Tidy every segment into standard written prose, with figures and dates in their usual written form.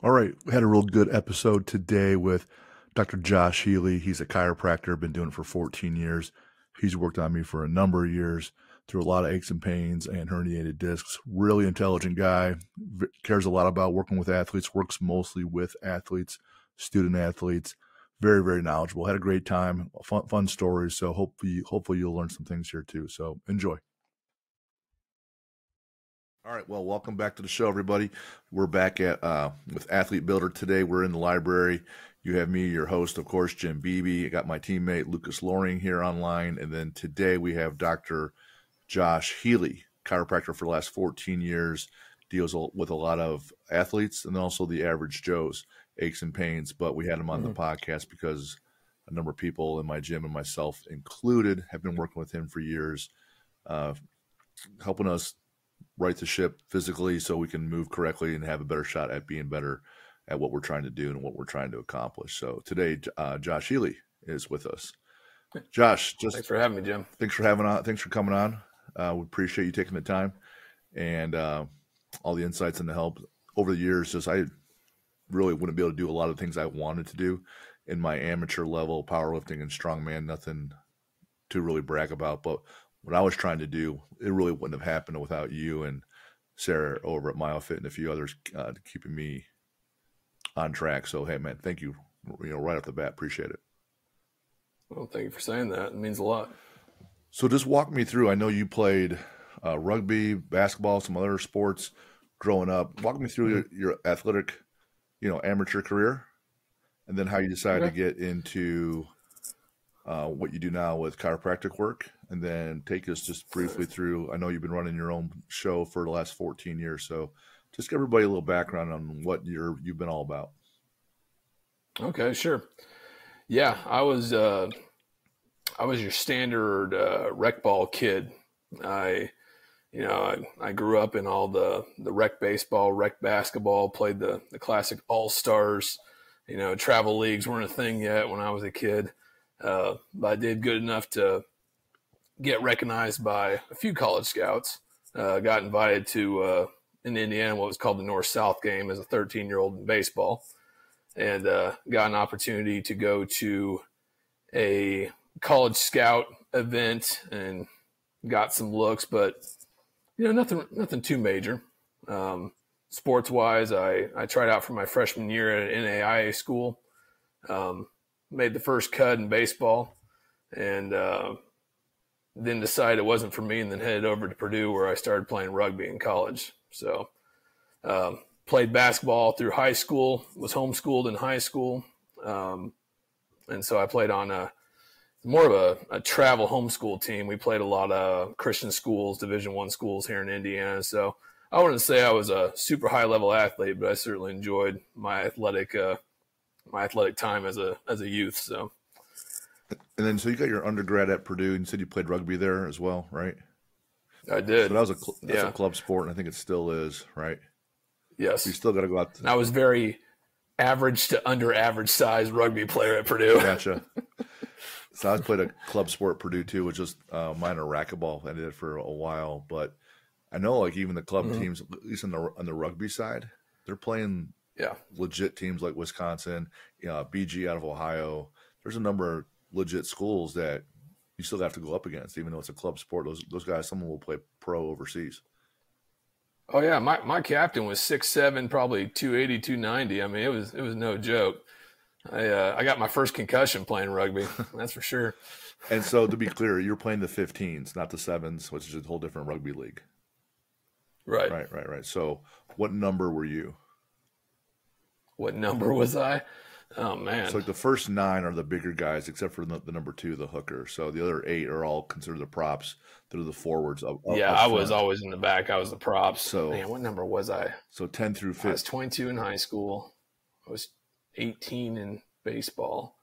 All right, we had a real good episode today with Dr. Josh Healy. He's a chiropractor, been doing it for 14 years. He's worked on me for a number of years through a lot of aches and pains and herniated discs. Really intelligent guy, cares a lot about working with athletes, works mostly with athletes, student athletes. Very, very knowledgeable. Had a great time, fun stories. So hopefully you'll learn some things here too. So enjoy. All right, well, welcome back to the show, everybody. We're back at with Athlete Builder today. We're in the library. You have me, your host, of course, Jim Beebe. I got my teammate, Lucas Loring, here online. And then today we have Dr. Josh Healy, chiropractor for the last 14 years, deals with a lot of athletes and also the average Joes, aches and pains. But we had him on the podcast because a number of people in my gym and myself included have been working with him for years, helping us right the ship physically so we can move correctly and have a better shot at being better at what we're trying to do and what we're trying to accomplish. So today, Josh Healy is with us. Josh, thanks for having me, Jim. Thanks for coming on. We appreciate you taking the time and all the insights and the help over the years. I really wouldn't be able to do a lot of things I wanted to do in my amateur level, powerlifting and strongman, nothing to really brag about, but what I was trying to do, it really wouldn't have happened without you and Sarah over at MyoFit and a few others keeping me on track. So, hey, man, thank you. Right off the bat, appreciate it. Well, thank you for saying that. It means a lot. So just walk me through. I know you played rugby, basketball, some other sports growing up. Walk me through your athletic, amateur career, and then how you decided to get into what you do now with chiropractic work, and then take us just briefly through. I know you've been running your own show for the last 14 years, so just give everybody a little background on what you've been all about. Okay, sure. Yeah, I was your standard rec ball kid. I grew up in all the rec baseball, rec basketball, played the classic all-stars. Travel leagues weren't a thing yet when I was a kid. But I did good enough to get recognized by a few college scouts. Got invited to, in Indiana, what was called the North-South game as a 13-year-old in baseball, and got an opportunity to go to a college scout event and got some looks, but nothing too major. Sports-wise, I tried out for my freshman year at an NAIA school. Made the first cut in baseball, and then decided it wasn't for me, and then headed over to Purdue where I started playing rugby in college. So played basketball through high school, was homeschooled in high school, and so I played on more of a travel homeschool team. We played a lot of Christian schools, Division I schools here in Indiana. So I wouldn't say I was a super high-level athlete, but I certainly enjoyed my athletic time as a youth. So, and then so you got your undergrad at Purdue, and you said you played rugby there as well, right? I did. So that was a club sport, and I think it still is, right? Yes. You still got to go out. I was very average to under average size rugby player at Purdue. Gotcha. So I played a club sport at Purdue too, which was minor racquetball. I did it for a while, but I know even the club teams, at least on the rugby side, they're playing legit teams like Wisconsin, BG out of Ohio. There's a number of legit schools that you still have to go up against, even though it's a club sport. Those guys, someone will play pro overseas. Oh yeah, my captain was 6'7", probably 280, 290. I mean, it was no joke. I got my first concussion playing rugby, that's for sure. And so, to be clear, you're playing the 15s, not the 7s, which is a whole different rugby league. Right. So, what number were you? What number was I? Oh man! So the first 9 are the bigger guys, except for the number 2, the hooker. So the other 8 are all considered the props. They're the forwards. I was always in the back. I was the props. So man, what number was I? So 10 through 15. I was 22 in high school. I was 18 in baseball.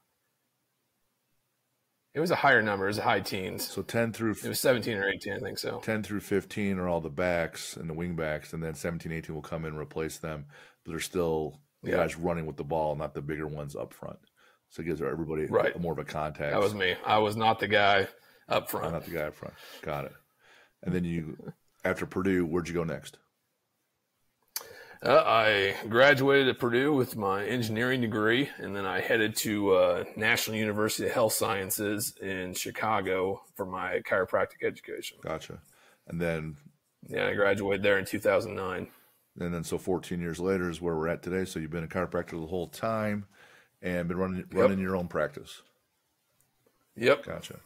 It was a higher number. It was high teens. So 10 through it was 17 or 18, I think so. 10 through 15 are all the backs and the wing backs, and then 17, 18 will come in and replace them. But they're still the guys running with the ball, not the bigger ones up front. So it gives everybody more of a contact. That was me. I was not the guy up front. Not the guy up front. Got it. And then after Purdue, where'd you go next? I graduated at Purdue with my engineering degree, and then I headed to National University of Health Sciences in Chicago for my chiropractic education. Gotcha. And then, Yeah, I graduated there in 2009. so 14 years later is where we're at today. So you've been a chiropractor the whole time and been running Yep. your own practice. Yep. Gotcha.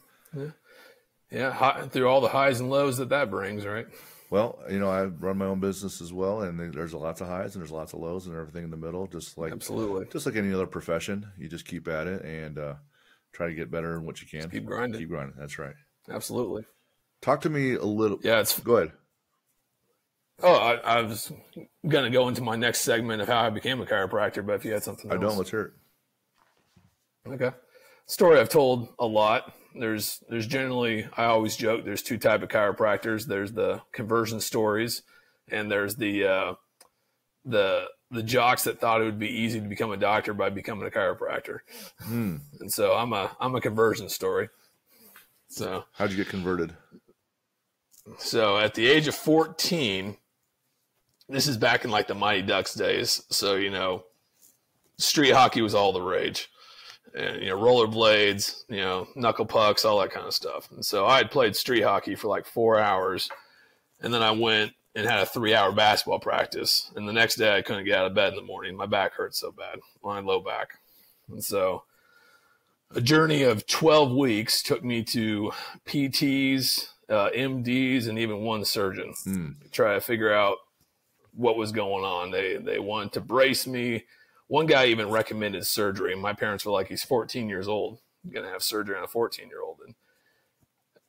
Yeah. Through all the highs and lows that brings, right? Well, I run my own business as well, and there's lots of highs and there's lots of lows and everything in the middle, Absolutely. just like any other profession. You just keep at it and try to get better in what you can. Just keep grinding. Keep grinding. That's right. Absolutely. Talk to me a little. Yeah. Go ahead. Oh, I was going to go into my next segment of how I became a chiropractor, but if you had something else. I don't. Let's hear it. Okay. Story I've told a lot. There's generally, I always joke, there's two type of chiropractors. There's the conversion stories, and there's the jocks that thought it would be easy to become a doctor by becoming a chiropractor. And so I'm a conversion story. So how'd you get converted? So at the age of 14, this is back in like the Mighty Ducks days. So, street hockey was all the rage. And, rollerblades, knuckle pucks, all that kind of stuff. And so I had played street hockey for like 4 hours. And then I went and had a 3-hour basketball practice. And the next day I couldn't get out of bed in the morning. My back hurt so bad, my low back. And so a journey of 12 weeks took me to PTs, MDs, and even one surgeon to try to figure out what was going on. They wanted to brace me. One guy even recommended surgery. My parents were like, he's 14 years old. You're going to have surgery on a 14-year-old. And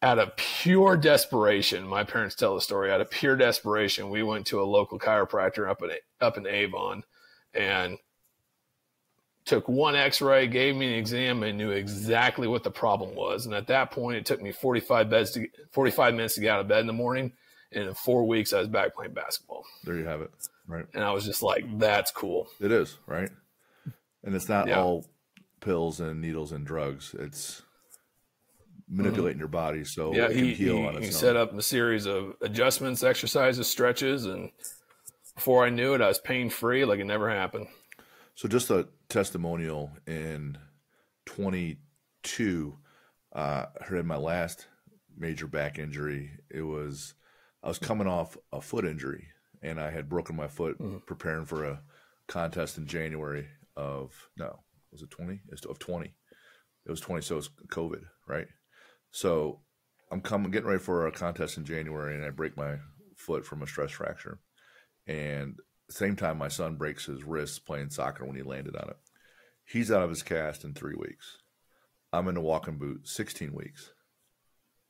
out of pure desperation, my parents tell the story, out of pure desperation, we went to a local chiropractor up in Avon and took one x-ray, gave me an exam, and knew exactly what the problem was. And at that point, it took me 45 minutes to get out of bed in the morning. And in 4 weeks, I was back playing basketball. There you have it. Right. And I was just like, that's cool. It is, right? And it's not all pills and needles and drugs. It's manipulating your body so it can heal on its own. He set up a series of adjustments, exercises, stretches, and before I knew it, I was pain-free like it never happened. So just a testimonial in 22, I had my last major back injury. I was coming off a foot injury, and I had broken my foot preparing for a contest in January was it 20? Of 20. It was 20, so it was COVID, right? So I'm getting ready for a contest in January, and I break my foot from a stress fracture. And same time, my son breaks his wrist playing soccer when he landed on it. He's out of his cast in 3 weeks. I'm in a walking boot 16 weeks.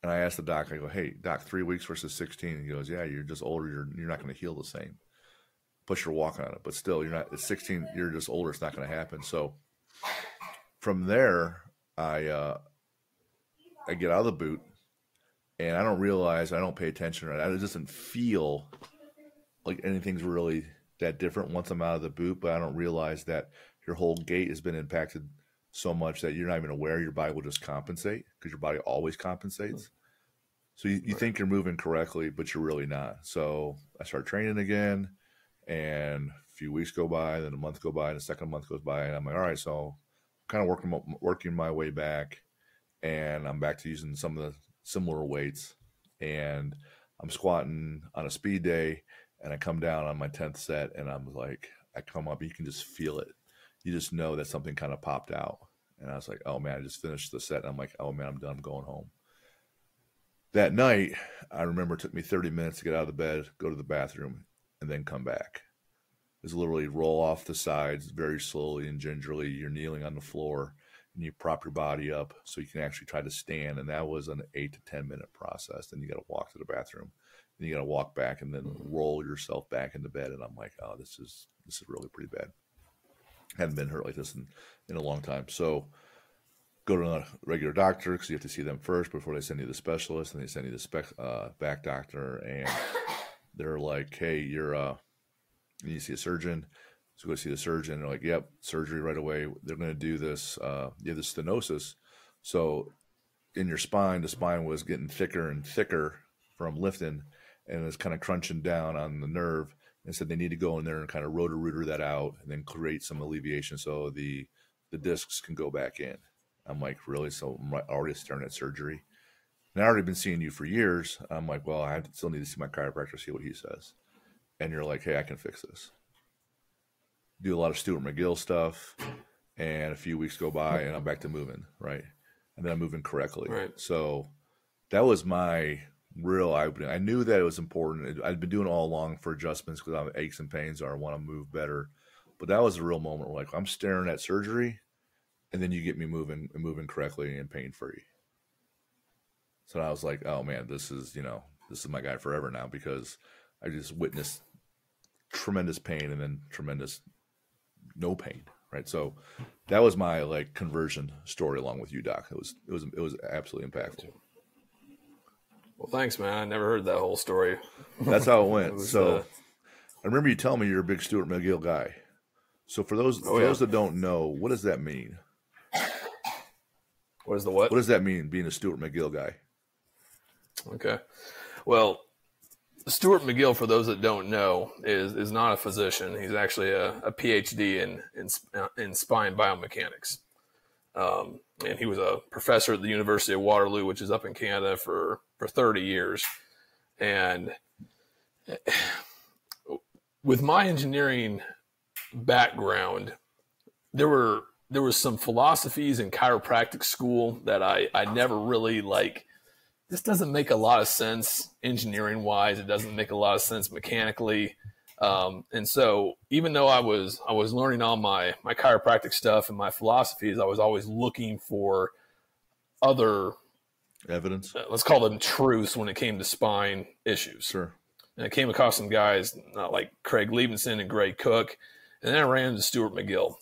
And I asked the doc, I go, hey, doc, 3 weeks versus 16. And he goes, yeah, you're just older. You're not going to heal the same. Plus you're walking on it. But still, you're not, at 16, you're just older. It's not going to happen. So from there, I get out of the boot, and I don't realize, I don't pay attention. Right? It doesn't feel like anything's really that different once I'm out of the boot, but I don't realize that your whole gait has been impacted so much that you're not even aware. Your body will just compensate because your body always compensates. So you think you're moving correctly, but you're really not. So I start training again, and a few weeks go by, then a month go by, and the second month goes by, and I'm like, all right, so I'm kind of working my way back, and I'm back to using some of the similar weights, and I'm squatting on a speed day, and I come down on my 10th set, and I'm like, I come up, you can just feel it. You just know that something kind of popped out. And I was like, oh man, I just finished the set. And I'm like, oh man, I'm done. I'm going home. That night, I remember it took me 30 minutes to get out of the bed, go to the bathroom, and then come back. It was literally roll off the sides very slowly and gingerly. You're kneeling on the floor, and you prop your body up so you can actually try to stand. And that was an 8 to 10 minute process. Then you got to walk to the bathroom, and you got to walk back and then roll yourself back into bed. And I'm like, oh, this is really pretty bad. Hadn't been hurt like this in a long time. So go to a regular doctor because you have to see them first before they send you the specialist, and they send you the back doctor, and they're like, hey, you need to see a surgeon. So go see the surgeon. They're like, yep, surgery right away. They're going to do this. You have this stenosis. So in your spine, the spine was getting thicker and thicker from lifting, and it's kind of crunching down on the nerve. and said they need to go in there and kind of rotor-rooter that out and then create some alleviation so the discs can go back in. I'm like, really? So I'm already staring at surgery? And I've already been seeing you for years. I'm like, well, I still need to see my chiropractor, see what he says. And you're like, hey, I can fix this. Do a lot of Stuart McGill stuff, and a few weeks go by, and I'm back to moving, right? And then I'm moving correctly. Right. So that was my real eye-opening. I knew that it was important. I'd been doing it all along for adjustments because I have aches and pains or I want to move better. But that was a real moment where, like, I'm staring at surgery, and then you get me moving correctly and pain-free. So I was like, oh, man, this is my guy forever now, because I just witnessed tremendous pain and then tremendous no pain, right? So that was my like conversion story along with you, Doc. It was absolutely impactful. Well, thanks, man. I never heard that whole story. That's how it went. I remember you telling me you're a big Stuart McGill guy. So for those that don't know, what does that mean? What is the what? What does that mean, being a Stuart McGill guy? Okay. Well, Stuart McGill, for those that don't know, is not a physician. He's actually a PhD in spine biomechanics. And he was a professor at the University of Waterloo, which is up in Canada, for 30 years. And with my engineering background, there was some philosophies in chiropractic school that I never really like. This doesn't make a lot of sense engineering wise. It doesn't make a lot of sense mechanically. And so even though I was learning all my chiropractic stuff and my philosophies, I was always looking for other evidence. Let's call them truths when it came to spine issues. Sure. And I came across some guys like Craig Liebenson and Greg Cook. And then I ran into Stuart McGill.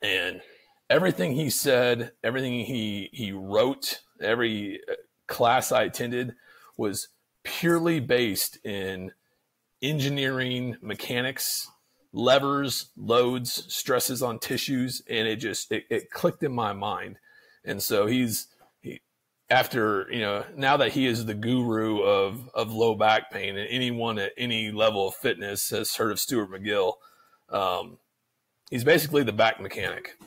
And everything he said, everything he wrote, every class I attended was purely based in engineering, mechanics, levers, loads, stresses on tissues, and it clicked in my mind. And so now that he is the guru of low back pain, and anyone at any level of fitness has heard of Stuart McGill, he's basically the back mechanic.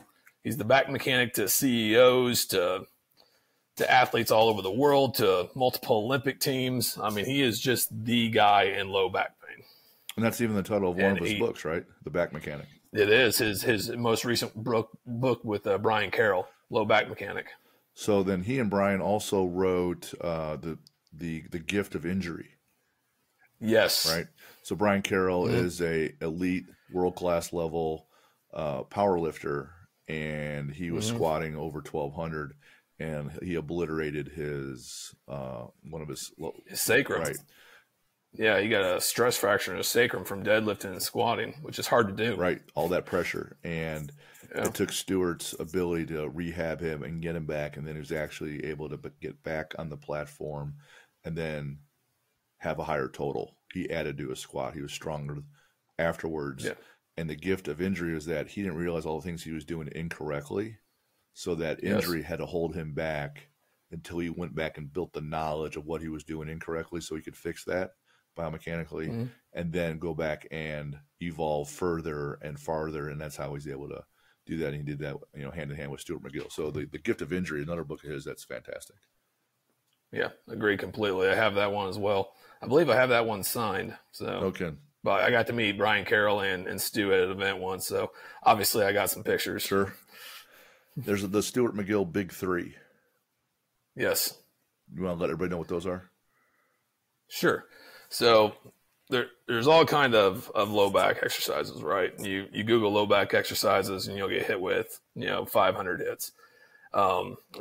He's the back mechanic to CEOs, to athletes all over the world, to multiple Olympic teams. I mean, he is just the guy in low back pain. And that's even the title of one of his books, right? The Back Mechanic. It is his most recent book with Brian Carroll, Low Back Mechanic. So then he and Brian also wrote the Gift of Injury. Yes. Right. So Brian Carroll is a elite world-class level power lifter, and he was squatting over 1,200. And he obliterated his one of his sacrum. Right. Yeah, he got a stress fracture in his sacrum from deadlifting and squatting, which is hard to do. Right, all that pressure, and it took Stuart's ability to rehab him and get him back, and then he was actually able to get back on the platform, and then have a higher total. He added to his squat. He was stronger afterwards. Yeah. And the gift of injury was that he didn't realize all the things he was doing incorrectly. So that injury had to hold him back until he went back and built the knowledge of what he was doing incorrectly so he could fix that biomechanically and then go back and evolve further and farther. And that's how he's able to do that. And he did that, hand in hand with Stuart McGill. So the Gift of Injury, another book of his, that's fantastic. Yeah, agree completely. I have that one as well. I believe I have that one signed. So okay. But I got to meet Brian Carroll and Stu at an event once. So obviously I got some pictures. Sure. There's the Stuart McGill Big Three. Yes. You want to let everybody know what those are? Sure. So there's all kind of low back exercises, right? You Google low back exercises and you'll get hit with 500 hits.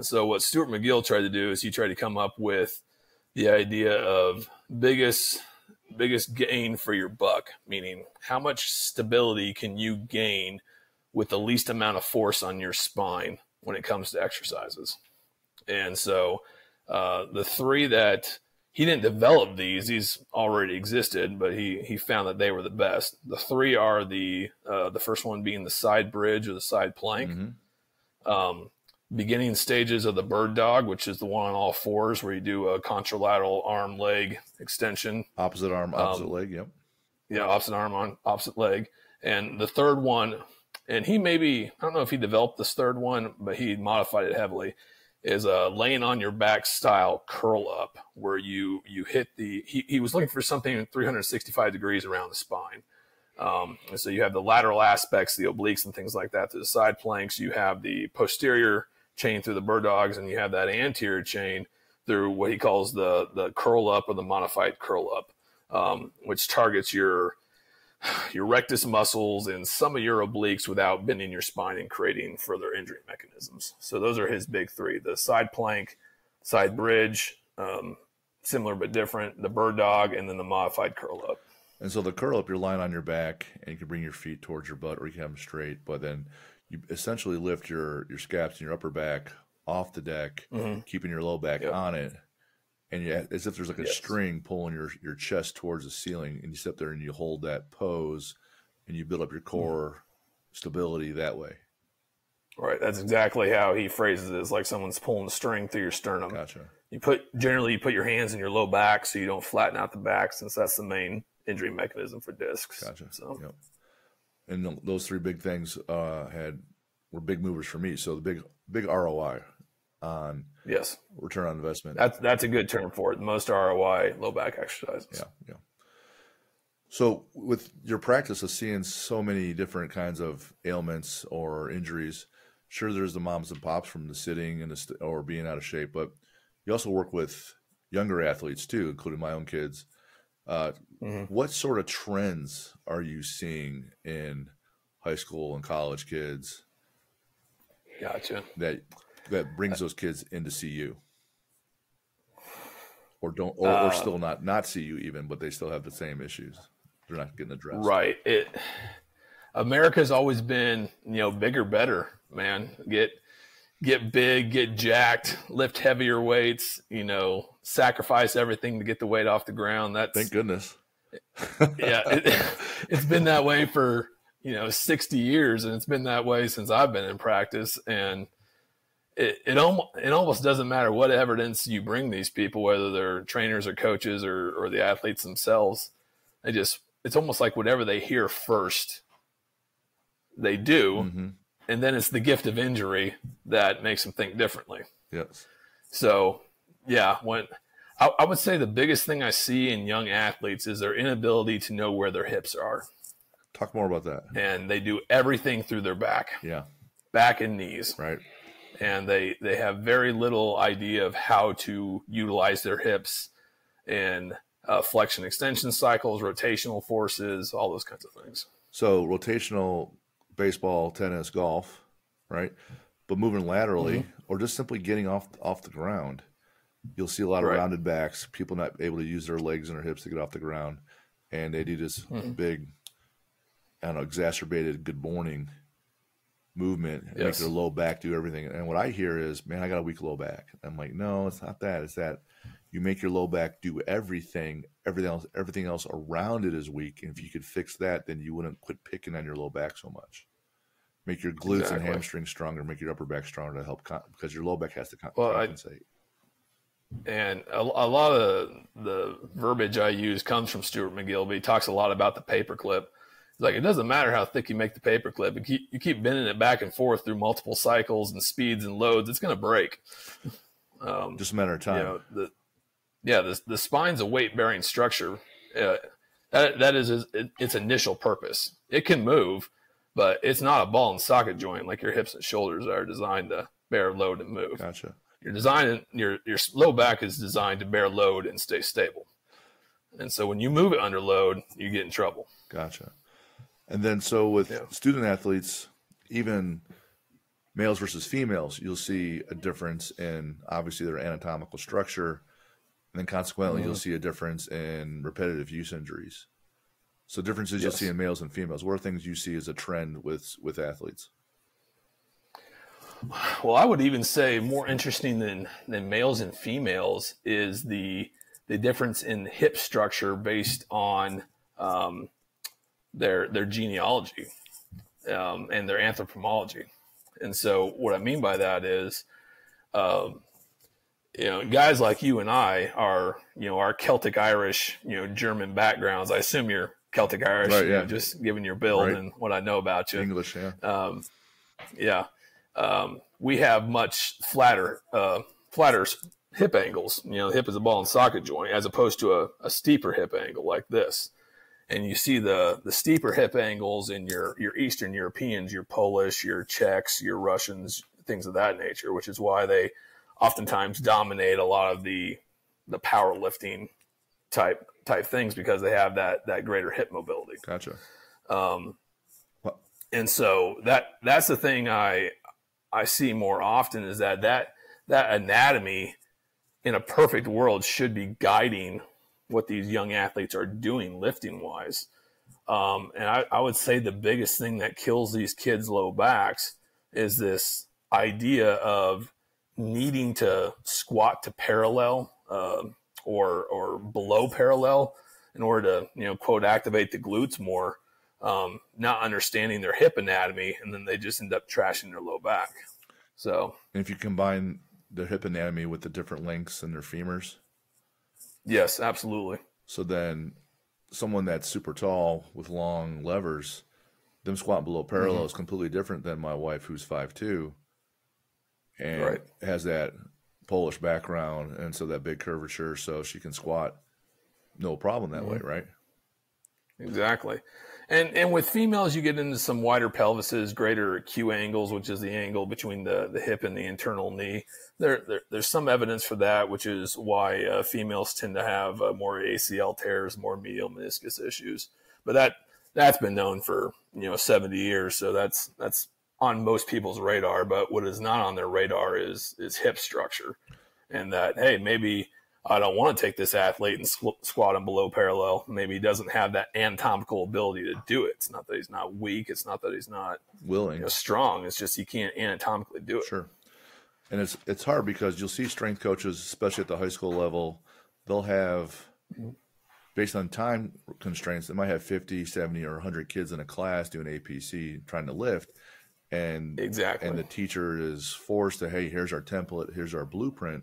So what Stuart McGill tried to do is he tried to come up with the idea of biggest gain for your buck, meaning how much stability can you gain with the least amount of force on your spine when it comes to exercises. And so the three that he didn't develop these already existed, but he found that they were the best. The three are the first one being the side bridge or the side plank, beginning stages of the bird dog, which is the one on all fours where you do a contralateral arm leg extension. Opposite arm, opposite leg, yep. opposite arm on opposite leg. And the third one, and I don't know if he developed this third one, but he modified it heavily, is a laying on your back style curl up, where you hit he was looking for something 365 degrees around the spine. And so you have the lateral aspects, the obliques and things like that to the side planks. You have the posterior chain through the bird dogs, and you have that anterior chain through what he calls the curl up or the modified curl up, which targets your rectus muscles and some of your obliques without bending your spine and creating further injury mechanisms. So those are his big three: the side plank, side bridge, similar but different, the bird dog, and then the modified curl up. And so the curl up, you're lying on your back, and you can bring your feet towards your butt, or you can have them straight. But then you essentially lift your scaps and your upper back off the deck, keeping your low back on it. And as if there's like a string pulling your chest towards the ceiling, and you sit there and you hold that pose, and you build up your core stability that way. Right. That's exactly how he phrases it. It's like someone's pulling the string through your sternum. Gotcha. Generally you put your hands in your low back so you don't flatten out the back, since that's the main injury mechanism for discs. Gotcha. So. Yep. And those three big things were big movers for me. So the big ROI on return on investment. That's a good term for it. The most ROI low back exercises. Yeah. So with your practice of seeing so many different kinds of ailments or injuries, sure, there's the moms and pops from the sitting and or being out of shape, but you also work with younger athletes too, including my own kids. What sort of trends are you seeing in high school and college kids? Gotcha. That brings those kids in to see you, or still not see you even, but they still have the same issues. They're not getting addressed. Right. America's always been, bigger, better, man. Get big, get jacked, lift heavier weights, sacrifice everything to get the weight off the ground. Thank goodness. It's been that way for, 60 years, and it's been that way since I've been in practice. And it almost doesn't matter what evidence you bring these people, whether they're trainers or coaches or the athletes themselves. It's almost like whatever they hear first, they do. And then it's the gift of injury that makes them think differently. Yes. So, when I would say the biggest thing I see in young athletes is their inability to know where their hips are. Talk more about that. And they do everything through their back. Yeah. Back and knees. Right. And they have very little idea of how to utilize their hips in flexion extension cycles, rotational forces, all those kinds of things. So rotational, baseball, tennis, golf, right? But moving laterally or just simply getting off the ground, you'll see a lot of rounded backs, people not able to use their legs and their hips to get off the ground. And they do this big, exacerbated good morning movement and make their low back do everything. And what I hear is, man, I got a weak low back. I'm like, no, it's not that. It's that you make your low back do everything else around it is weak. And if you could fix that, then you wouldn't quit picking on your low back so much. Make your glutes and hamstrings stronger, make your upper back stronger to help because your low back has to compensate. And a lot of the verbiage I use comes from Stuart McGill, but he talks a lot about the paperclip. It's like, it doesn't matter how thick you make the paperclip. You keep bending it back and forth through multiple cycles and speeds and loads, it's going to break. Just a matter of time. The spine's a weight-bearing structure. That is its initial purpose. It can move, but it's not a ball and socket joint like your hips and shoulders are designed to bear load and move. Gotcha. Your low back is designed to bear load and stay stable. And so when you move it under load, you get in trouble. Gotcha. And then so with student athletes, even males versus females, you'll see a difference in obviously their anatomical structure. And then consequently, you'll see a difference in repetitive use injuries. So differences you'll see in males and females. What are things you see as a trend with athletes? Well, I would even say more interesting than males and females is the difference in hip structure based on their genealogy and their anthropology. And so what I mean by that is, guys like you and I are, our Celtic, Irish, German backgrounds. I assume you're Celtic Irish, Right, you know, yeah. just given your build Right. and what I know about you. English, yeah. Yeah. We have much flatter hip angles. You know, the hip is a ball and socket joint as opposed to a steeper hip angle like this. And you see the steeper hip angles in your Eastern Europeans, your Polish, your Czechs, your Russians, things of that nature, which is why they oftentimes dominate a lot of the powerlifting type things, because they have that greater hip mobility. Gotcha. And so that's the thing I see more often, is that anatomy in a perfect world should be guiding what these young athletes are doing lifting wise. And I would say the biggest thing that kills these kids' low backs is this idea of needing to squat to parallel or below parallel in order to, you know, quote, activate the glutes more, not understanding their hip anatomy, and then they just end up trashing their low back. So And if you combine the hip anatomy with the different lengths in their femurs. Yes, absolutely. So then someone that's super tall with long levers, them squatting below parallel is completely different than my wife, who's 5'2", and has that Polish background, and so that big curvature, so she can squat no problem that way, right? Exactly. And with females, you get into some wider pelvises, greater Q angles, which is the angle between the hip and the internal knee. There's some evidence for that, which is why females tend to have more ACL tears, more medial meniscus issues. But that's been known for 70 years, so that's on most people's radar. But what is not on their radar is hip structure, and that, hey, maybe I don't want to take this athlete and squat him below parallel. Maybe he doesn't have that anatomical ability to do it. It's not that he's not weak. It's not that he's not willing, strong. It's just he can't anatomically do it. Sure. And it's hard because you'll see strength coaches, especially at the high school level, they'll have, based on time constraints, they might have 50, 70, or 100 kids in a class doing APC trying to lift. And exactly. And the teacher is forced to, hey, here's our template, here's our blueprint.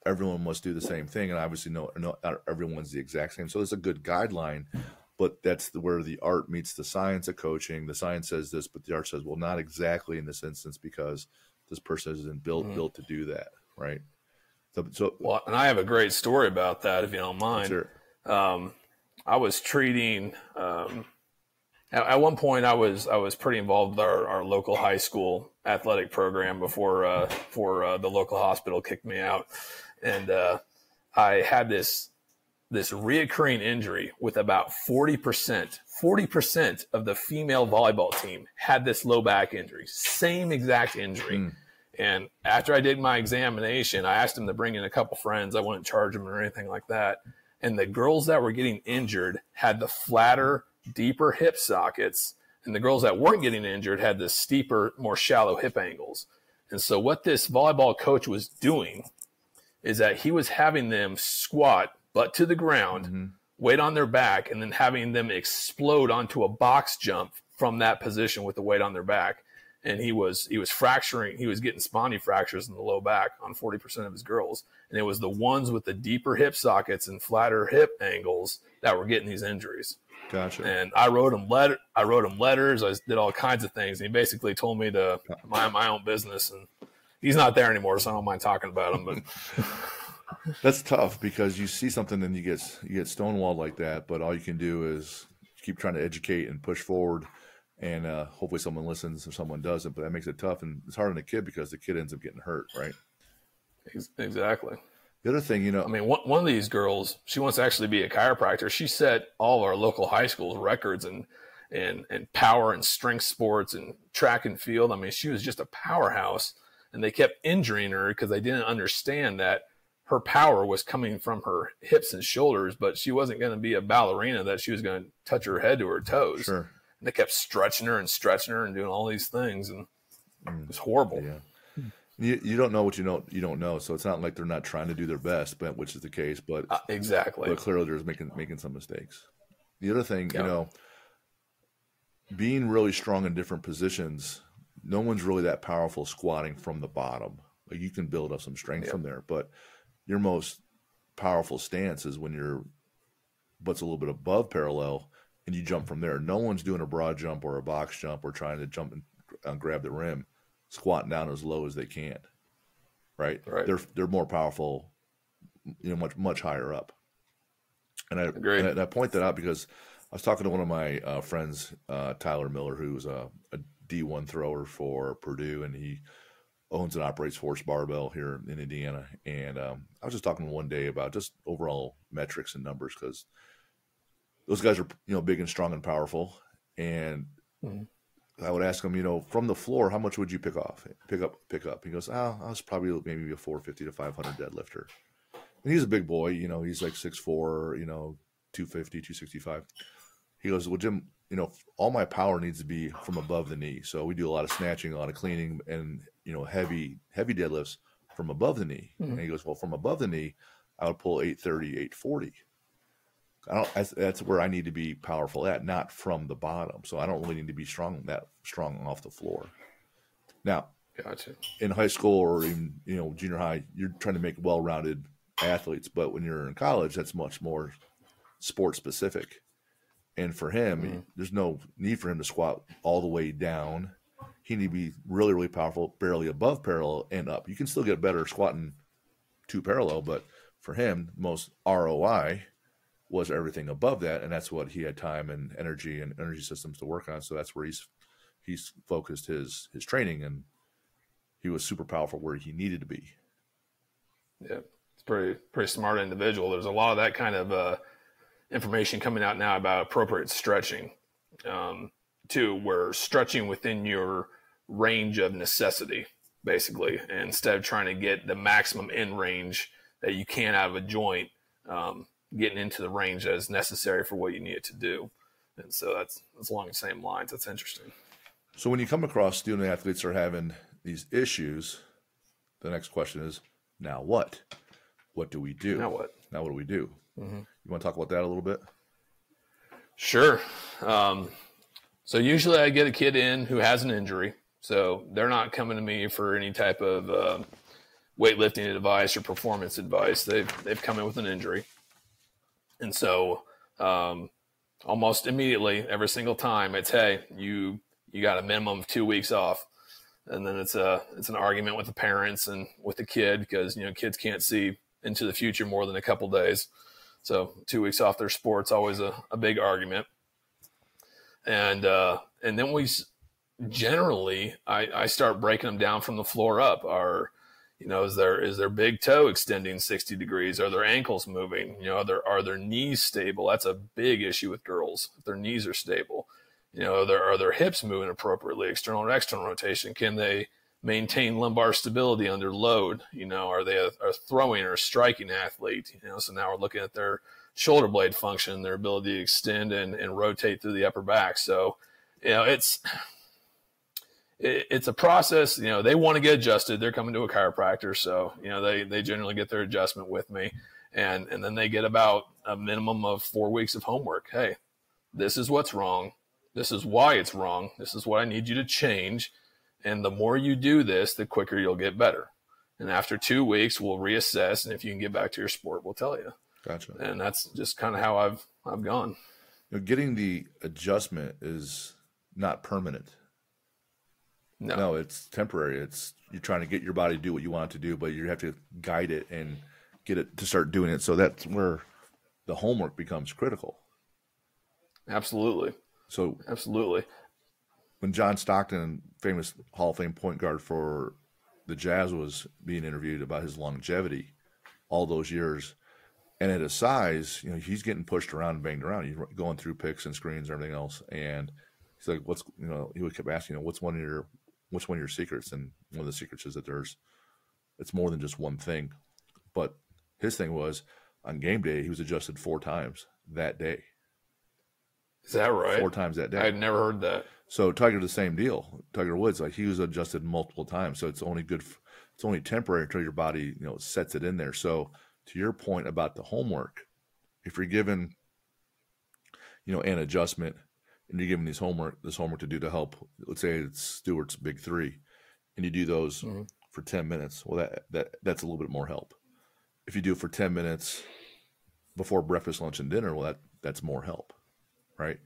Everyone must do the same thing, and obviously, not everyone's the exact same. So it's a good guideline, but that's where the art meets the science of coaching. The science says this, but the art says, well, not exactly in this instance because this person isn't built to do that, right? So well, and I have a great story about that, if you don't mind. Sure. I was treating. At one point, I was pretty involved with our local high school athletic program before the local hospital kicked me out. And I had this reoccurring injury with about 40% of the female volleyball team had this low back injury, same exact injury. And after I did my examination, I asked them to bring in a couple friends. I wouldn't charge them or anything like that. And the girls that were getting injured had the flatter, deeper hip sockets, and the girls that weren't getting injured had the steeper, more shallow hip angles. And so what this volleyball coach was doing is that he was having them squat butt to the ground, weight on their back, and then having them explode onto a box jump from that position with the weight on their back. And he was fracturing, he was getting spiny fractures in the low back on 40% of his girls. And it was the ones with the deeper hip sockets and flatter hip angles that were getting these injuries. Gotcha. And I wrote him letters. I did all kinds of things. And he basically told me to mind my own business. And he's not there anymore, so I don't mind talking about him. But that's tough because you see something and you get stonewalled like that. But all you can do is keep trying to educate and push forward. And hopefully someone listens or someone doesn't. But that makes it tough. And it's hard on the kid because the kid ends up getting hurt, right? Exactly. The other thing, I mean, one of these girls, she wants to actually be a chiropractor. She set all of our local high schools records and power and strength sports and track and field. I mean, she was just a powerhouse, and they kept injuring her because they didn't understand that her power was coming from her hips and shoulders, but she wasn't going to be a ballerina that she was going to touch her head to her toes. Sure. And they kept stretching her and doing all these things, and it was horrible. Yeah. You don't know what you don't know, so it's not like they're not trying to do their best, but which is the case. But exactly. But clearly, they're making some mistakes. The other thing, being really strong in different positions, no one's really that powerful squatting from the bottom. Like, you can build up some strength from there, but your most powerful stance is when your butt's a little bit above parallel, and you jump from there. No one's doing a broad jump or a box jump or trying to jump and grab the rim, squatting down as low as they can. Right? Right. They're more powerful, much higher up. And I point that out because I was talking to one of my friends, Tyler Miller, who's a D1 thrower for Purdue, and he owns and operates Force Barbell here in Indiana. And I was just talking one day about just overall metrics and numbers, because those guys are, big and strong and powerful. And I would ask him, from the floor, how much would you pick up? He goes, I was probably maybe a 450 to 500 deadlifter. And he's a big boy, he's like 6'4", 250, 265. He goes, well, Jim, all my power needs to be from above the knee. So we do a lot of snatching, a lot of cleaning, and, heavy deadlifts from above the knee. And he goes, well, from above the knee, I would pull 830, 840. That's where I need to be powerful at, not from the bottom. So I don't really need to be strong off the floor. Now, gotcha. In high school or even, junior high, you're trying to make well-rounded athletes. But when you're in college, that's much more sport specific. And for him, there's no need for him to squat all the way down. He need to be really, really powerful, barely above parallel and up. You can still get better squatting to parallel, but for him, most ROI was everything above that, and that's what he had time and energy systems to work on. So that's where he's focused his training, and he was super powerful where he needed to be. Yeah, it's pretty smart individual. There's a lot of that kind of information coming out now about appropriate stretching, too, where stretching within your range of necessity, basically, and instead of trying to get the maximum in range that you can out of a joint, getting into the range that is necessary for what you need it to do. And so that's along the same lines. That's interesting. So when you come across student athletes are having these issues, the next question is, now what? What do we do? Now what do we do? You want to talk about that a little bit? Sure. So usually I get a kid in who has an injury. So they're not coming to me for any type of weightlifting advice or performance advice. They've come in with an injury. And so almost immediately, every single time, it's, hey, you got a minimum of 2 weeks off. And then it's an argument with the parents and with the kid, because kids can't see into the future more than a couple days. So 2 weeks off their sport's always a big argument. And then we generally I start breaking them down from the floor up. Is their big toe extending 60 degrees? Are their ankles moving? Are their knees stable? That's a big issue with girls. If their knees are stable, are their hips moving appropriately, external and external rotation? Can they maintain lumbar stability under load? Are they a throwing or a striking athlete? So now we're looking at their shoulder blade function, their ability to extend and rotate through the upper back. So, it's a process. They want to get adjusted. They're coming to a chiropractor. So, they generally get their adjustment with me, and then they get about a minimum of 4 weeks of homework. Hey, this is what's wrong. This is why it's wrong. This is what I need you to change. And the more you do this, the quicker you'll get better. And after 2 weeks, we'll reassess. And if you can get back to your sport, we'll tell you. Gotcha. And that's just kind of how I've gone. Getting the adjustment is not permanent. No, it's temporary. You're trying to get your body to do what you want it to do, but you have to guide it and get it to start doing it. So that's where the homework becomes critical. Absolutely. So absolutely. When John Stockton, famous Hall of Fame point guard for the Jazz, was being interviewed about his longevity all those years, and at his size, he's getting pushed around and banged around. He's going through picks and screens and everything else. And he's like, he would keep asking, what's one of your secrets? And one of the secrets is that it's more than just one thing. But his thing was, on game day, he was adjusted 4 times that day. Is that right? 4 times that day. I had never heard that. So Tiger, the same deal. Tiger Woods, he was adjusted multiple times. So it's only temporary until your body, sets it in there. So to your point about the homework, if you're given, an adjustment, and you're given this homework to do to help, let's say it's Stewart's big 3, and you do those for 10 minutes, well, that's a little bit more help. If you do it for 10 minutes before breakfast, lunch, and dinner, well, that's more help, right?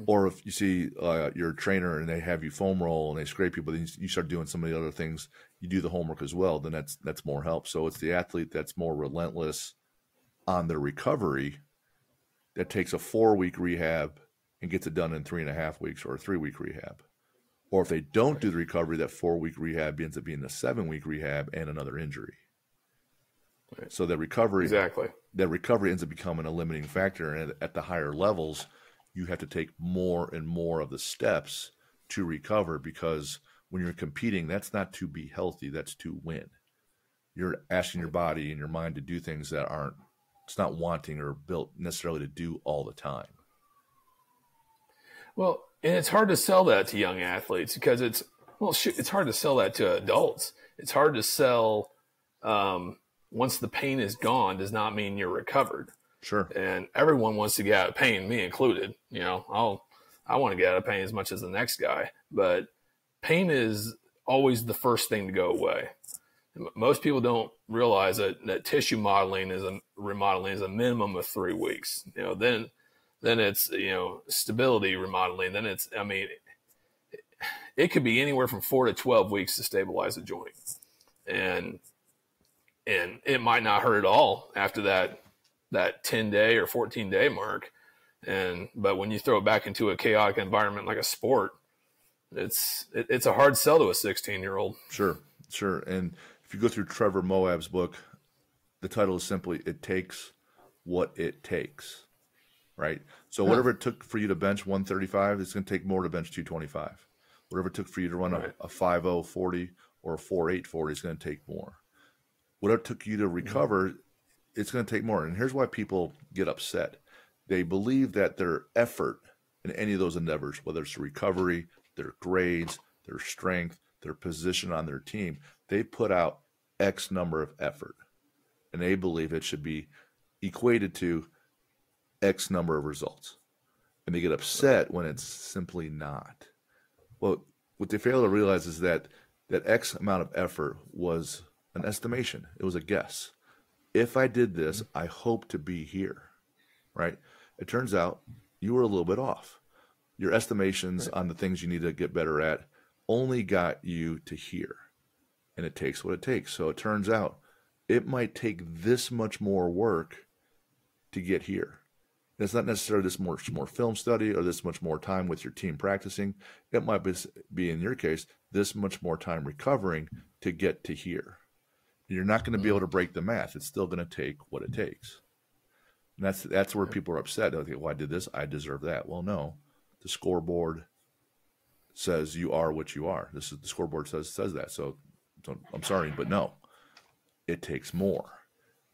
Or if you see your trainer and they have you foam roll and they scrape you, but then you start doing some of the other things, you do the homework as well, then that's more help. So it's the athlete that's more relentless on their recovery that takes a 4-week rehab and gets it done in 3.5 weeks or a 3-week rehab. Or if they don't do the recovery, that 4-week rehab ends up being a 7-week rehab and another injury. Right. So that recovery ends up becoming a limiting factor. And at the higher levels, you have to take more and more of the steps to recover, because when you're competing, that's not to be healthy, that's to win. You're asking your body and your mind to do things that it's not wanting or built necessarily to do all the time. Well, and it's hard to sell that to young athletes because it's hard to sell that to adults. It's hard to sell once the pain is gone does not mean you're recovered. Sure. And everyone wants to get out of pain, me included. You know, I want to get out of pain as much as the next guy, but pain is always the first thing to go away. Most people don't realize that tissue remodeling is a minimum of 3 weeks. You know, then it's, you know, stability remodeling. Then it's, I mean, it could be anywhere from 4 to 12 weeks to stabilize a joint. And it might not hurt at all after that 10-day or 14-day mark. But when you throw it back into a chaotic environment like a sport, it's a hard sell to a 16-year-old. Sure. And if you go through Trevor Moab's book, the title is simply, It Takes What It Takes, right? So whatever it took for you to bench 135, it's going to take more to bench 225. Whatever it took for you to run a 5.0 40 or a 4.8 40 is going to take more. Whatever it took you to recover, it's going to take more. And here's why people get upset. They believe that their effort in any of those endeavors, whether it's recovery, their grades, their strength, their position on their team, they put out X number of effort. And they believe it should be equated to X number of results. And they get upset when it's simply not. Well, what they fail to realize is that X amount of effort was an estimation. It was a guess. If I did this, I hope to be here, right? It turns out you were a little bit off. Your estimations on the things you need to get better at only got you to here. And it takes what it takes. So it turns out it might take this much more work to get here. And it's not necessarily this much more film study or this much more time with your team practicing. It might be in your case, this much more time recovering to get to here. You're not going to be able to break the math. It's still going to take what it takes. And that's where people are upset. They're like, well, I did this, I deserve that. Well, no. The scoreboard says you are what you are. The scoreboard says that. So I'm sorry, but no. It takes more.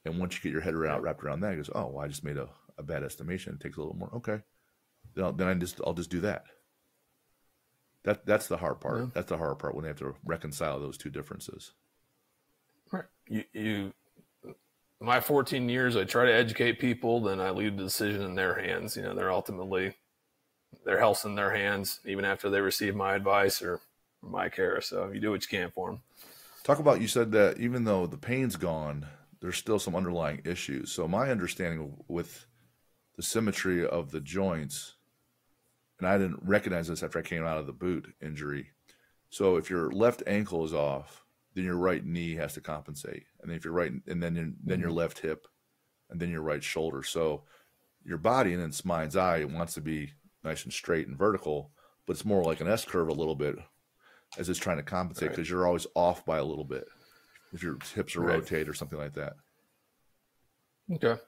And once you get your head wrapped around that, it goes, oh, well, I just made a bad estimation. It takes a little more. Okay. Then I'll just do that. That's the hard part. Yeah. That's the hard part when they have to reconcile those two differeces. Right. My 14 years, I try to educate people, then I leave the decision in their hands. You know, their health's in their hands, even after they receive my advice or my care. So you do what you can for them. Talk about, you said that even though the pain's gone, there's still some underlying issues. So my understanding with the symmetry of the joints, and I didn't recognize this after I came out of the boot injury. So if your left ankle is off, then your right knee has to compensate. And then if you're right, and then your left hip, and then your right shoulder. So your body, in its mind's eye, it wants to be nice and straight and vertical, but it's more like an S curve a little bit as it's trying to compensate, because you're always off by a little bit if your hips are rotate or something like that. Okay.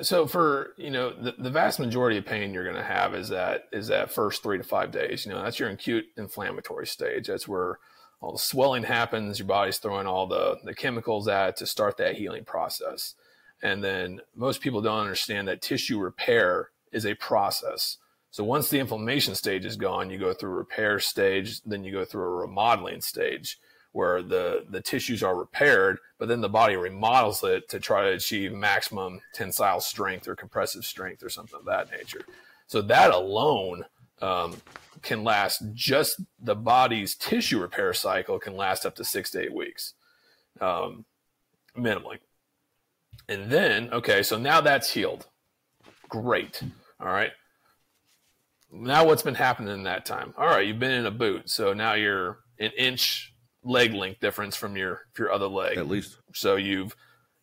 So for, you know, the vast majority of pain you're going to have is that first 3 to 5 days. You know, that's your acute inflammatory stage. That's where all the swelling happens. Your body's throwing all the chemicals at it to start that healing process. And then most people don't understand that tissue repair is a process. So once the inflammation stage is gone, you go through a repair stage, then you go through a remodeling stage where the tissues are repaired, but then the body remodels it to try to achieve maximum tensile strength or compressive strength or something of that nature. So that alone can last, just the body's tissue repair cycle can last up to 6 to 8 weeks, minimally. And then, okay, so now that's healed. Great. All right. now what's been happening in that time? All right, you've been in a boot, so now you're an inch leg length difference from your other leg, At least. So you've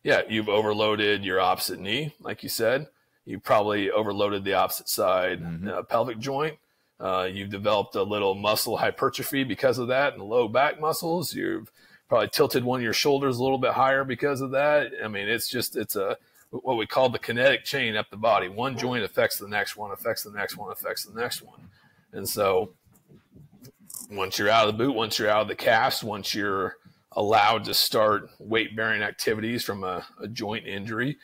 overloaded your opposite knee, like you said. You probably overloaded the opposite side pelvic joint. You've developed a little muscle hypertrophy because of that in the low back muscles. You've probably tilted one of your shoulders a little bit higher because of that. I mean, it's what we call the kinetic chain up the body. One joint affects the next one, affects the next one, affects the next one. And so once you're out of the boot, once you're out of the cast, once you're allowed to start weight-bearing activities from a joint injury,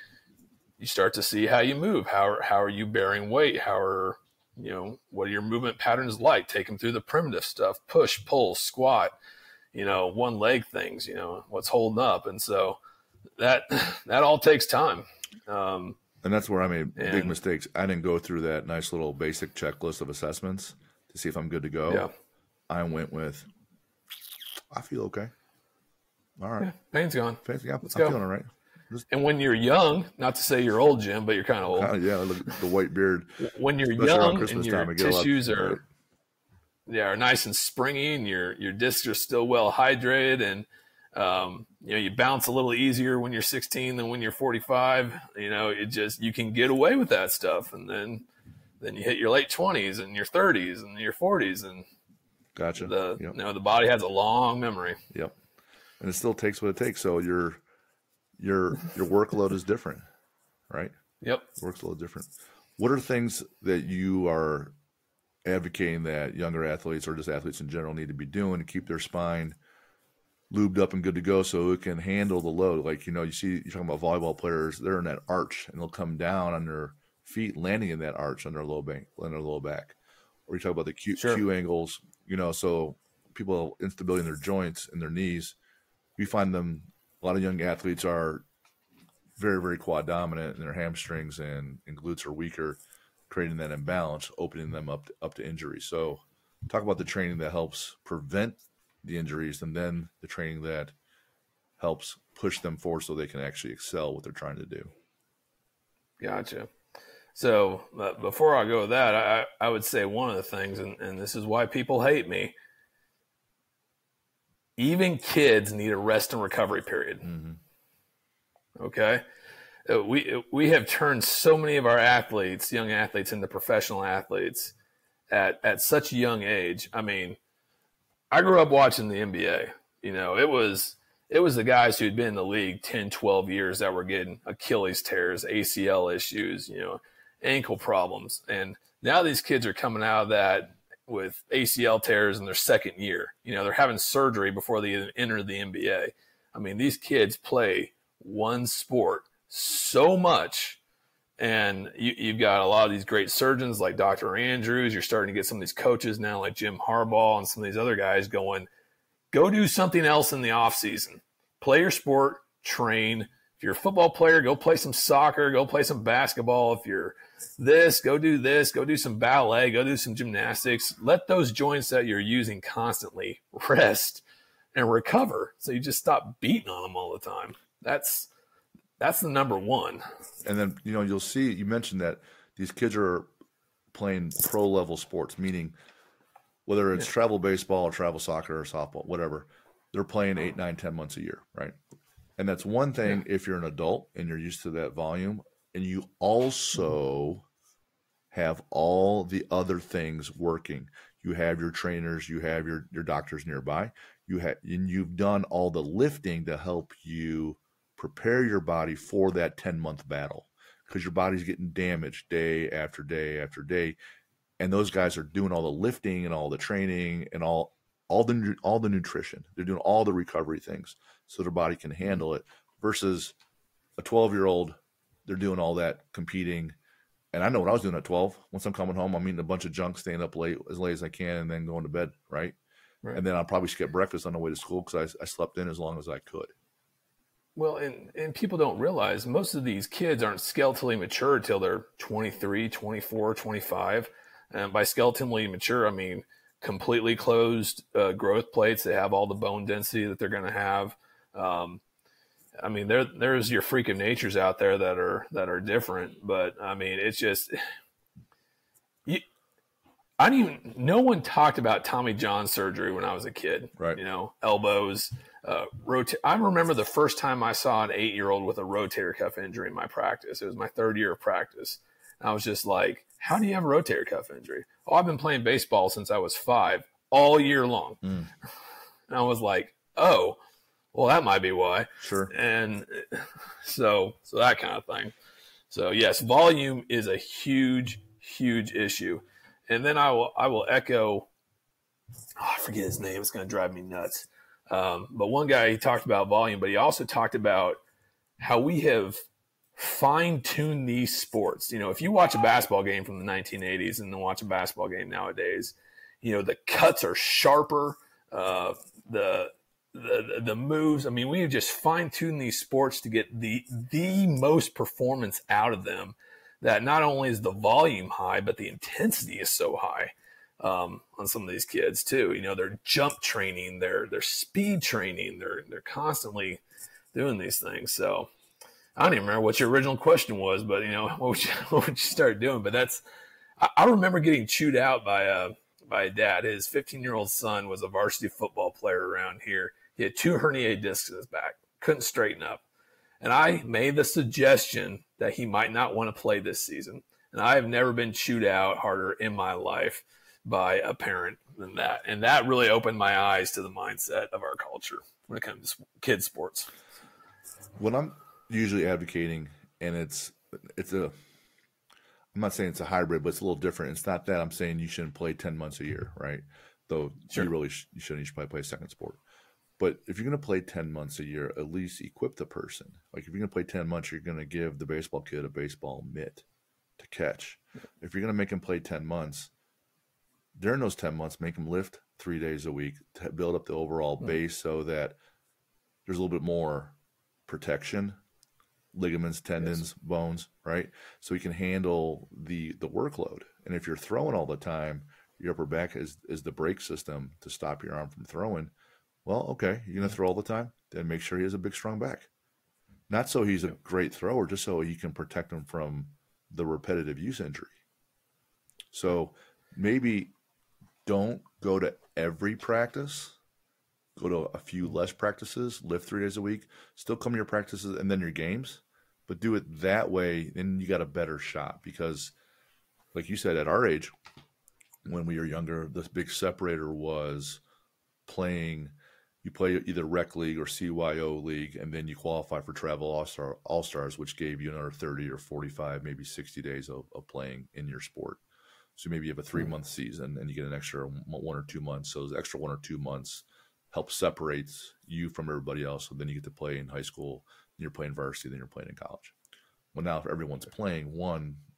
you start to see how you move. How are you bearing weight? What are your movement patterns like? Take them through the primitive stuff, push, pull, squat, one leg things, what's holding up. And so that all takes time. And that's where I made big mistakes. I didn't go through that nice little basic checklist of assessments to see if I'm good to go. Yeah. I went with, I feel okay. All right. Yeah, pain's gone. I'm Let's go. feeling all right. And when you're young, not to say you're old, Jim, but you're kind of old. Yeah, look at the white beard. When you're young and your tissues are nice and springy, and your discs are still well hydrated, and you bounce a little easier when you're 16 than when you're 45. You can get away with that stuff, and then you hit your late 20s and your 30s and your 40s, and gotcha. The body has a long memory. Yep, and it still takes what it takes. So your workload is different, right? Yep, work's a little different. What are things that you are advocating that younger athletes or just athletes in general need to be doing to keep their spine lubed up and good to go so it can handle the load? Like, you're talking about volleyball players, they're in that arch and they'll come down on their feet, landing in that arch on their low back. Or you talk about the Q angles, so people have instability in their joints and their knees. We find them, a lot of young athletes are very, very quad dominant, and their hamstrings and glutes are weaker, creating that imbalance, opening them up to injury. So talk about the training that helps prevent the injuries, and then the training that helps push them forward so they can actually excel what they're trying to do. Gotcha. So before I go with that, I would say one of the things, and this is why people hate me, even kids need a rest and recovery period. Mm-hmm. Okay? We have turned so many of our athletes, young athletes, into professional athletes at such a young age. I mean, I grew up watching the NBA. It was the guys who'd been in the league 10, 12 years that were getting Achilles tears, ACL issues, ankle problems. And now these kids are coming out of that with ACL tears in their second year. They're having surgery before they even enter the NBA. I mean, these kids play one sport so much. And you've got a lot of these great surgeons like Dr. Andrews. You're starting to get some of these coaches now like Jim Harbaugh and some of these other guys going, go do something else in the off season. Play your sport, train. If you're a football player, go play some soccer, go play some basketball. If you're this, go do some ballet, go do some gymnastics. Let those joints that you're using constantly rest and recover. So you just stop beating on them all the time. That's the number one. And then, you'll see, you mentioned that these kids are playing pro level sports, meaning whether it's travel baseball or travel soccer or softball, whatever, they're playing 8, 9, 10 months a year, right? And that's one thing if you're an adult and you're used to that volume, and you also have all the other things working. You have your trainers, you have your doctors nearby, and you've done all the lifting to help you prepare your body for that 10-month battle, because your body's getting damaged day after day after day. And those guys are doing all the lifting and all the training and all the nutrition. They're doing all the recovery things so their body can handle it, versus a 12-year-old, they're doing all that competing. And I know what I was doing at 12. Once I'm coming home, I'm eating a bunch of junk, staying up late as I can, and then going to bed, right? And then I'll probably skip breakfast on the way to school because I slept in as long as I could. Well, and people don't realize most of these kids aren't skeletally mature until they're 23, 24, 25. And by skeletally mature, I mean completely closed growth plates. They have all the bone density that they're going to have. I mean, there's your freak of natures out there that are different. But, I mean, it's just no one talked about Tommy John surgery when I was a kid, Right. Elbows, I remember the first time I saw an 8-year-old with a rotator cuff injury in my practice. It was my 3rd year of practice. And I was just like, how do you have a rotator cuff injury? Oh, I've been playing baseball since I was 5 all year long. And I was like, oh, well, that might be why. Sure. And so that kind of thing. So yes, volume is a huge, huge issue. And then I will echo, I forget his name. It's going to drive me nuts. But one guy, he talked about volume, but he also talked about how we have fine-tuned these sports. If you watch a basketball game from the 1980s and then watch a basketball game nowadays, the cuts are sharper, the moves. I mean, we have just fine-tuned these sports to get the most performance out of them, that not only is the volume high, but the intensity is so high on some of these kids too. They're jump training, they're speed training, they're constantly doing these things. So I don't even remember what your original question was, but what would you start doing? But I remember getting chewed out by a dad. His 15-year-old son was a varsity football player around here. He had 2 herniated discs in his back, couldn't straighten up. And I made the suggestion that he might not want to play this season. And I have never been chewed out harder in my life by a parent than that. And that really opened my eyes to the mindset of our culture when it comes to kids sports. What I'm usually advocating, and I'm not saying it's a hybrid, but it's a little different. It's not that I'm saying you shouldn't play 10 months a year, right? Though Sure. you shouldn't. You should probably play a second sport. But if you're going to play 10 months a year, at least equip the person. Like if you're going to play 10 months, you're going to give the baseball kid a baseball mitt to catch. If you're going to make him play 10 months, during those 10 months, make him lift 3 days a week to build up the overall base so that there's a little bit more protection, ligaments, tendons, bones, right? So he can handle the workload. And if you're throwing all the time, your upper back is the brake system to stop your arm from throwing. Well, okay, you're going to throw all the time? Then make sure he has a big, strong back. Not so he's a great thrower, just so you can protect him from the repetitive use injury. So maybe don't go to every practice. Go to a few less practices, lift 3 days a week, still come to your practices and then your games, but do it that way, and you got a better shot. Because, like you said, at our age, when we were younger, the big separator was playing. You play either rec league or CYO league, and then you qualify for travel all-stars, which gave you another 30 or 45, maybe 60 days of playing in your sport. So maybe you have a 3-month season and you get an extra 1 or 2 months. So those extra 1 or 2 months help separate you from everybody else. So then you get to play in high school, then you're playing varsity, then you're playing in college. Well, now if everyone's playing,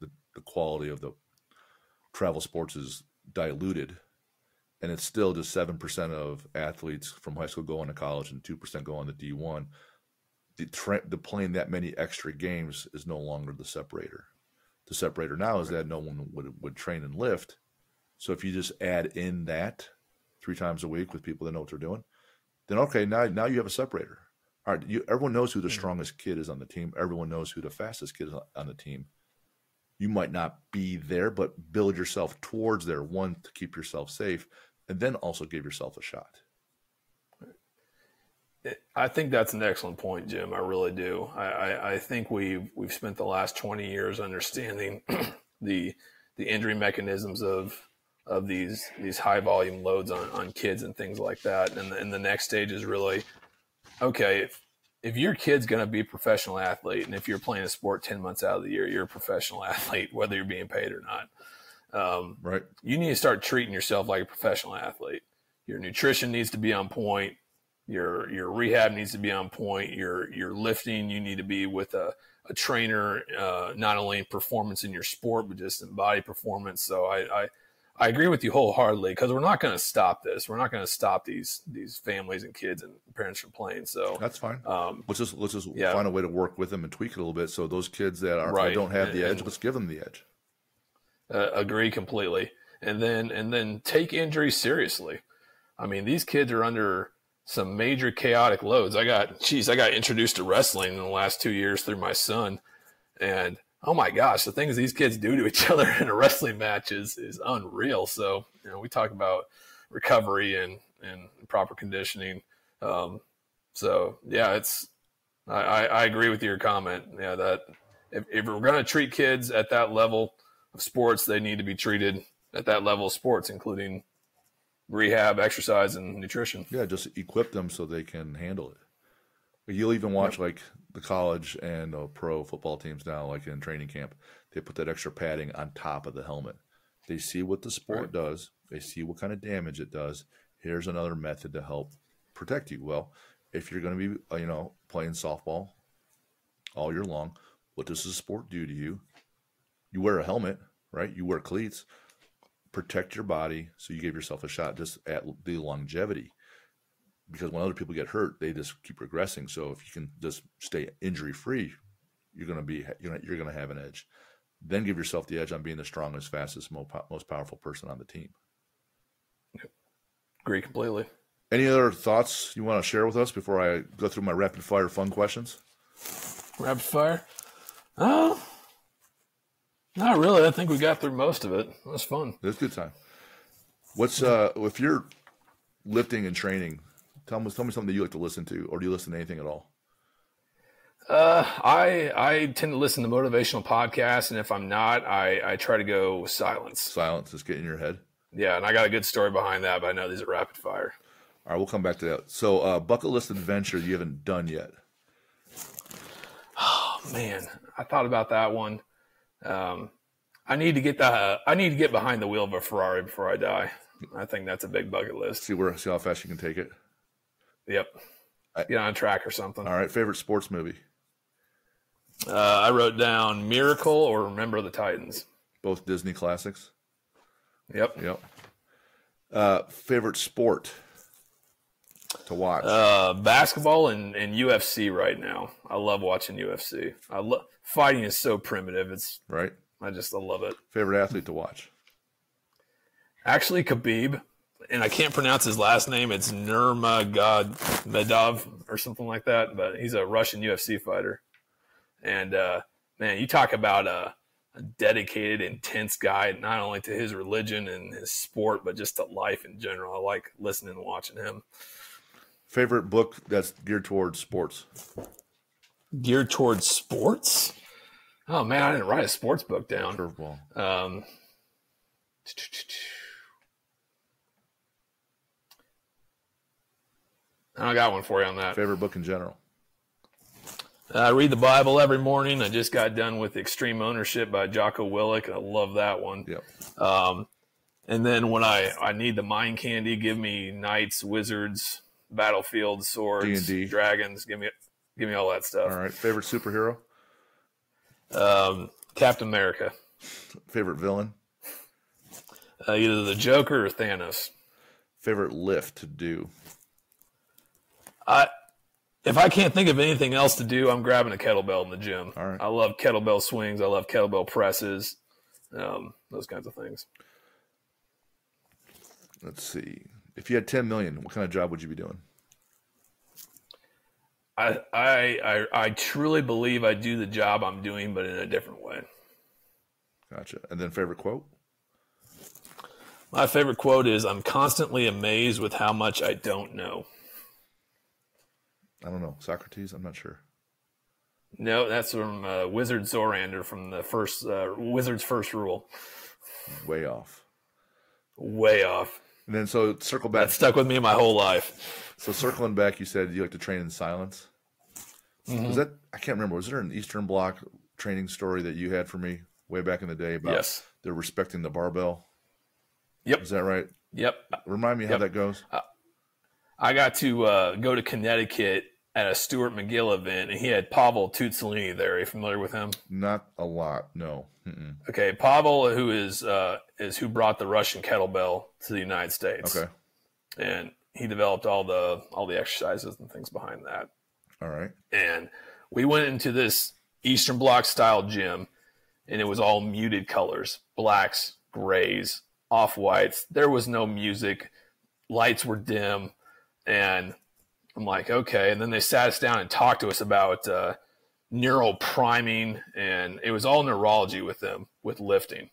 the quality of the travel sports is diluted. And it's still just 7% of athletes from high school go on to college and 2% go on to D1. The playing that many extra games is no longer the separator. The separator now is that no one would train and lift. So if you just add in that 3 times a week with people that know what they're doing, then okay, now you have a separator. All right, everyone knows who the strongest kid is on the team. Everyone knows who the fastest kid is on the team. You might not be there, but build yourself towards there, one, to keep yourself safe, and then also give yourself a shot. I think that's an excellent point, Jim. I really do. I think we've spent the last 20 years understanding the injury mechanisms of these high volume loads on kids and things like that. And the next stage is really, okay, if your kid's going to be a professional athlete, and if you're playing a sport 10 months out of the year, you're a professional athlete, whether you're being paid or not. Right. You need to start treating yourself like a professional athlete. Your nutrition needs to be on point. Your rehab needs to be on point. Your lifting, you need to be with a trainer, not only in performance in your sport, but just in body performance. So I agree with you wholeheartedly, because we're not going to stop this. We're not going to stop these families and kids and parents from playing. So that's fine. Let's just find a way to work with them and tweak it a little bit. So those kids that don't have the edge, let's give them the edge. Agree completely. And then take injuries seriously. I mean, these kids are under some major chaotic loads. I got introduced to wrestling in the last 2 years through my son, and oh my gosh, the things these kids do to each other in a wrestling match is unreal. So, we talk about recovery and proper conditioning. So yeah, I agree with your comment. Yeah, that if we're going to treat kids at that level of sports, they need to be treated at that level of sports, including rehab, exercise, and nutrition. Yeah, just equip them so they can handle it. You'll even watch like the college and pro football teams now, like in training camp, they put that extra padding on top of the helmet. They see what the sport does. They see what kind of damage it does. Here's another method to help protect you. Well, if you're going to be, playing softball all year long, what does the sport do to you? You wear a helmet, right? You wear cleats. Protect your body so you give yourself a shot just at the longevity. Because when other people get hurt, they just keep regressing. So if you can just stay injury free, you're going to have an edge. Then give yourself the edge on being the strongest, fastest, most powerful person on the team. Agree completely. Any other thoughts you want to share with us before I go through my rapid fire fun questions? Rapid fire? Oh, not really. I think we got through most of it. It was fun. It was a good time. What's if you're lifting and training, tell me something that you like to listen to, or do you listen to anything at all? I tend to listen to motivational podcasts, and if I'm not, I try to go silence. Silence, just get in your head. Yeah, and I got a good story behind that, but I know these are rapid fire. All right, we'll come back to that. So, bucket list adventure you haven't done yet. Oh man, I thought about that one. I need to get behind the wheel of a Ferrari before I die. I think that's a big bucket list. See how fast you can take it. Yep. Get on a track or something. All right, favorite sports movie? I wrote down Miracle or Remember the Titans. Both Disney classics. Yep. Favorite sport to watch? Basketball and UFC right now. I love watching UFC. Fighting is so primitive. It's right. I love it. Favorite athlete to watch? Actually, Khabib, and I can't pronounce his last name. It's Nurmagomedov or something like that, but he's a Russian UFC fighter. And man, you talk about a dedicated, intense guy, not only to his religion and his sport, but just to life in general. I like listening and watching him. Favorite book that's geared towards sports? Geared towards sports? Oh man, I didn't write a sports book down. Curveball. I don't got one for you on that. Favorite book in general? I read the Bible every morning. I just got done with Extreme Ownership by Jocko Willink. I love that one. Yep. And then when I need the mind candy, give me knights, wizards, battlefields, swords, D&D. dragons. Give me all that stuff. All right. Favorite superhero? Captain America. Favorite villain? Either the Joker or Thanos. Favorite lift to do? If I can't think of anything else to do, I'm grabbing a kettlebell in the gym. All right. I love kettlebell swings. I love kettlebell presses. Those kinds of things. Let's see. If you had 10 million, what kind of job would you be doing? I truly believe I do the job I'm doing, but in a different way. Gotcha. And then favorite quote? My favorite quote is, "I'm constantly amazed with how much I don't know." I don't know. Socrates? I'm not sure. No, that's from Wizard Zorander from the first Wizard's First Rule. Way off. Way off. And then so circle back. That stuck with me my whole life. So circling back, you said you like to train in silence. Mm-hmm. Was that, I can't remember, was there an Eastern Bloc training story that you had for me way back in the day about they're respecting the barbell? Yep. Is that right? Yep. Remind me how that goes. I got to go to Connecticut at a Stuart McGill event, and he had Pavel Tuzzolini there. Are you familiar with him? Not a lot, no. Mm-mm. Okay, Pavel, who is who brought the Russian kettlebell to the United States. Okay. And he developed all the exercises and things behind that. All right. And we went into this Eastern Bloc style gym, and it was all muted colors, blacks, grays, off-whites. There was no music. Lights were dim. And I'm like, okay. And then they sat us down and talked to us about neural priming, and it was all neurology with them, with lifting.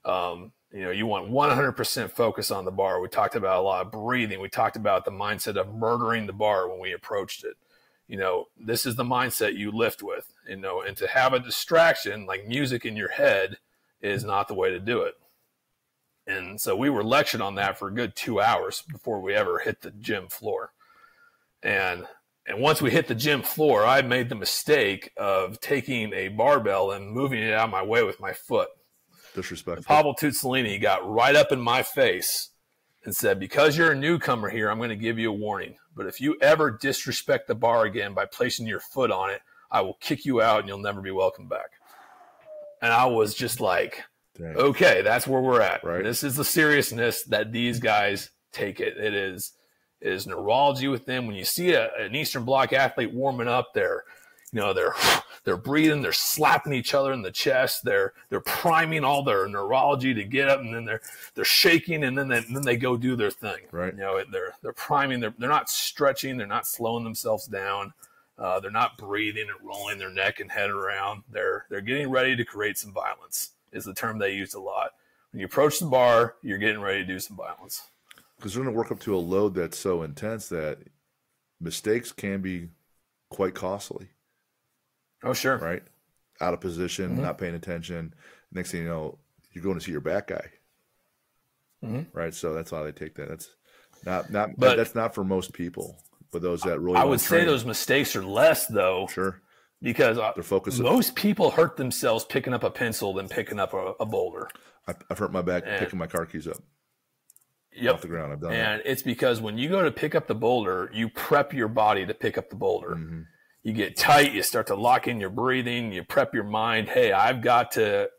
You want 100% focus on the bar. We talked about a lot of breathing. We talked about the mindset of murdering the bar when we approached it. This is the mindset you lift with, and to have a distraction like music in your head is not the way to do it. And so we were lectured on that for a good 2 hours before we ever hit the gym floor. And once we hit the gym floor, I made the mistake of taking a barbell and moving it out of my way with my foot. Disrespectful. Pavel Tuzzolini got right up in my face and said, because you're a newcomer here, I'm going to give you a warning. But if you ever disrespect the bar again by placing your foot on it, I will kick you out and you'll never be welcome back. And I was just like, dang. Okay, that's where we're at. Right. This is the seriousness that these guys take it. It is neurology with them. When you see an Eastern Bloc athlete warming up, they're breathing, they're slapping each other in the chest, they're priming all their neurology to get up, and then they're shaking, and then they go do their thing. Right. They're priming. They're not stretching. They're not slowing themselves down. They're not breathing and rolling their neck and head around. They're getting ready to create some violence, is the term they use a lot. When you approach the bar, you're getting ready to do some violence. Because they're going to work up to a load that's so intense that mistakes can be quite costly. Oh, sure. Right? Out of position, Mm-hmm. not paying attention. Next thing you know, you're going to see your back guy. Mm-hmm. Right? So that's how they take that. That's not for most people, but those that really I would say those mistakes are less, though. Sure. Because they're focused. Most people hurt themselves picking up a pencil than picking up a boulder. I've hurt my back picking my car keys up. Yep. Off the ground. I've done and it's because when you go to pick up the boulder, you prep your body to pick up the boulder. Mm-hmm. You get tight. You start to lock in your breathing. You prep your mind. Hey, I've got to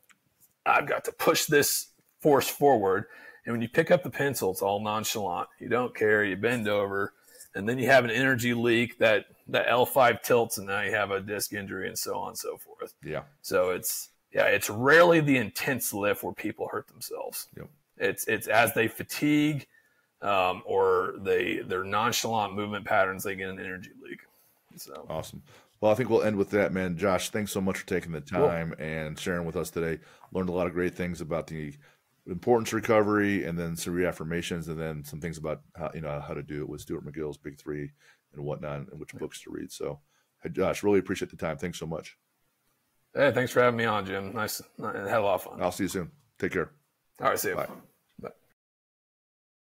push this force forward. And when you pick up the pencil, it's all nonchalant. You don't care. You bend over, and then you have an energy leak that L5 tilts, and now you have a disc injury, and so on and so forth. Yeah. So it's rarely the intense lift where people hurt themselves. Yep. It's as they fatigue or their nonchalant movement patterns, they get an energy leak. So awesome. Well, I think we'll end with that, man. Josh, thanks so much for taking the time and sharing with us today. Learned a lot of great things about the importance of recovery, and then some reaffirmations, and then some things about how to do it with Stuart McGill's Big Three and whatnot, and which books to read. So, hey, Josh, really appreciate the time. Thanks so much. Hey, thanks for having me on, Jim. Nice. I had a lot of fun. I'll see you soon. Take care. All right, see you. Bye.